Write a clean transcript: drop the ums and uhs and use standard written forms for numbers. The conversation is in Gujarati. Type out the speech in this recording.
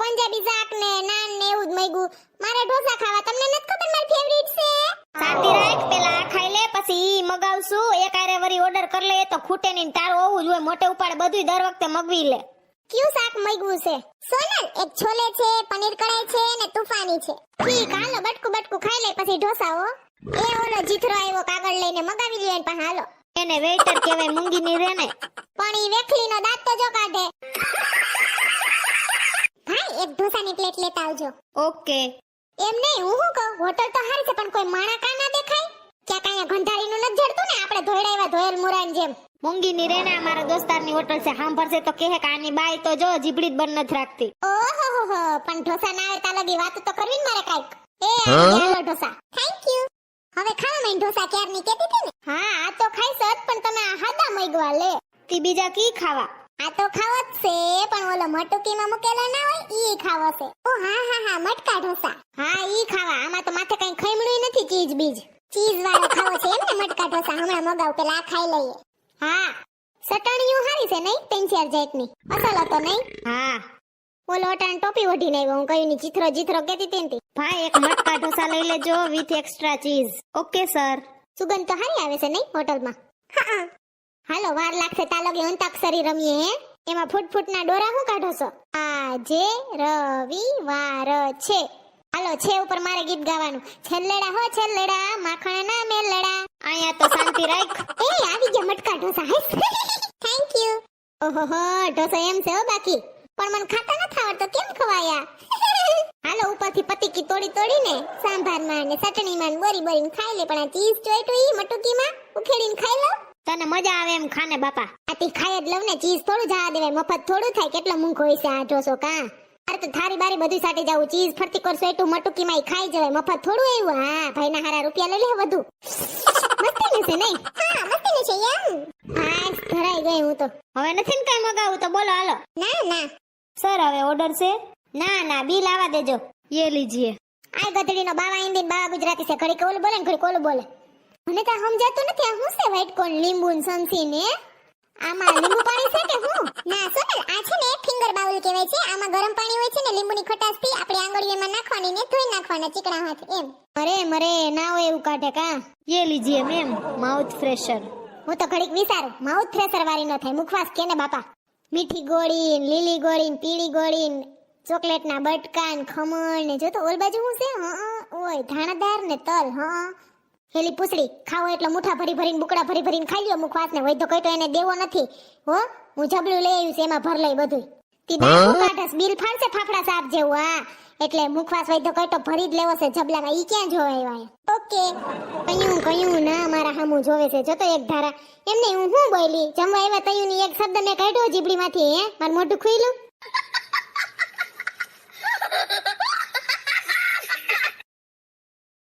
પંજાબી શાક ને નાન ને એવું જ મગ્યું. મારે ઢોસા ખાવા, તમને નથી ખબર મારી ફેવરિટ છે. શાંતિ રાખ, પેલા આ ખાઈ લે પછી ઈ મગાવશું. એક આરે વરી ઓર્ડર કરી લે તો ખૂટે નહીં, તારું હોવું જ હોય. મોટે ઉપાડે બધુંય દર વખતે મગવી લે. ક્યું શાક મગ્યું છે? સોનલ, એક છોલે છે, પનીર કઢાઈ છે ને તૂફાની છે. ઠીક, હાલો બટકું ખાઈ લે પછી ઢોસા હો. એ ઓલો જીથરો આવ્યો કાગળ લઈને, મગાવી લ્યો એને પાસે. હાલો. એને વેઇટર કહેવાય, મૂંગી ની રે ને. પણ ઈ વેખલીનો દાંત તો જો કાઢે. ભાઈ એક ઢોસાની પ્લેટ લેતા આવજો. ઓકે. એમ નહીં, હું શું કહું, હોટલ તો હારી છે પણ કોઈ માણા કા ના દેખાય? ક્યાંક અહીંયા ગંધારીનું નથી જડતું ને, આપણે ધોઈડાવ્યા ધોયેલ મુરાન જેમ. મૂંગી ની રે ને, અમારા દોસ્તારની હોટલ છે. સાંભળશે તો કહે કે આની બાઈ તો જો જીબડી જ બંધ નથી રાખતી. ઓહો, પણ ઢોસા ના આવે તા લગી વાત તો કરવી ને મારે કાઈક. હાલો ઢોસા. Thank you. હવે ખાવા મેં ઢોસા ક્યારની કેતી હતી ને. હા, આ તો ખાઈશ જ, પણ તમે આ હાદા મગવા લે. તી બીજા કી ખાવા? આ તો ખાવો જ છે, પણ ઓલો મટુકીમાં મૂકેલો ના હોય ઈ ખાવો છે. ઓ હા, મટકા ઢોસા. હા, ઈ ખાવા. આમાં તો માથે કઈ ખઈમણું નથી, ચીઝ બીજ. ચીઝ વાળો ખાવો છે એમ ને મટકા ઢોસા? હમણાં મગાવ, પેલા આ ખાઈ લઈએ. હા, સટણીયું હારી છે નહીં? પેન્સિયર જેટની અસલ હતો નહીં? હા. ઓલો અટાણ ટોપી ઓઢીને આવ્યો, હું કયું ની જીથરો કેતી હતી. ભાઈ એક મટકા ઢોસા લઈ લેજો with extra cheese. Okay sir. સુગંધ તો હારી આવે છે નહીં હોટલમાં? હા. હાલો, વાર લાગશે તાલગી અંતાક્ષરી રમીએ હે. એમાં ફૂટના ડોરા હું કાઢો છો? આજે રવિવાર છે. હાલો, છે ઉપર મારે ગીત ગાવાનું. છેલ્લેડા હો છેલ્લેડા, માખણ ના મેલડા. અહીંયા તો શાંતિ રાખ. એ આવી ગયા મટકા ઢોસા. Thank you. ઓહો, ઢોસા એમ છે હો બાકી, પણ મને ખાતા નથી આવડતો, કેમ ખવાયા? હાલો, ઉપરથી પતીકી તોડીને સાંભારમાં ને ચટણીમાં બોરીને ખાઈ લે. પણ આ ચીઝ ચોઈટું ઈ મટુકીમાં ઉખેડીને ખાઈ લો. તને મજા આવે એમ ખાને બાપા. આથી ખાઈ જ લઉં ને, ચીઝ થોડું જવા દેવાય, મફત થોડું થાય. કેટલો મૂંઘો હોય છે આ ઢોસો કા? અરે તો થારી બારી બધું સાટી જાવું, ચીઝ ફરતી કરશો એટલું મટુકીમાં ખાઈ જવાય, મફત થોડું આવ્યું. હા, ભાઈના હારા રૂપિયા લઈ લે વધુ. મસ્તી છે નહીં? હા, મસ્તી છે એમ. હા, ધરાઈ ગઈ હું તો. હવે નથી ને કઈ મગાવું તો બોલો હાલો. ના સર, હવે ઓર્ડર છે? ના, બિલ આવા દેજો. યે લીજીએ. આ ગધડીનો બાવા હિન્દી બાવા ગુજરાતી છે. ઘડી કોલ બોલે ને ઘડી કોલ બોલે. મને તો સમજાતું નથી આ શું છે? વ્હાઈટ કોર્ન, લીંબુ ને સમસી ને આમાં લીંબુ પાણી છે કે હું? ના સોનલ, આ છે ને ફિંગર બાઉલ કહેવાય છે. આમાં ગરમ પાણી હોય છે ને, લીંબુની ખટાશ થી આપણી આંગળીઓમાં નાખવાની ને ધોઈ નાખવાના ચીકણા હાથ એમ. મરે ના હોય એવું કાઢે કા? યે લીજીએ મેમ, માઉથ ફ્રેશર. હું તો ઘડીક વિચારું, માઉથ ફ્રેશર વાળી ન થાય, મુખવાસ કે ને બાપા. મીઠી ગોળી, લીલી ગોળી, પીળી ગોળી, ચોકલેટ ના બટકા ને ખમણ ને જો તો ઓલ બાજુ હું છે. ઓય ધાણાદાર ને તલ. હેલી પૂછડી ખાવો એટલો મુઠા ભરીને બુકડા ભરીને ખાઈ લ્યો મુખવાસ ને. વૈધો કઈ તો એને દેવો નથી હો. હું જબલું લઈ આવ્યું છે, એમાં ભર લઈ બધું. તી દાંત કાઢસ, બિલ ફાડશે ફાફડા સાપ જેવું. હા, એટલે મુખવાસ વૈધો કઈ તો ભરી જ લેવો છે જબલામાં. ઈ ક્યાં જોવે આવ્યા? ઓકે. કયું ના મારા હામું જોવે છે. જો તો એક ધારા એમને હું બોલી જમવા આવ્યા તયું ની એક શબ્દ મેં કાઢ્યો જીબડીમાંથી. હે, મારું મોઢું ખુલ્લું.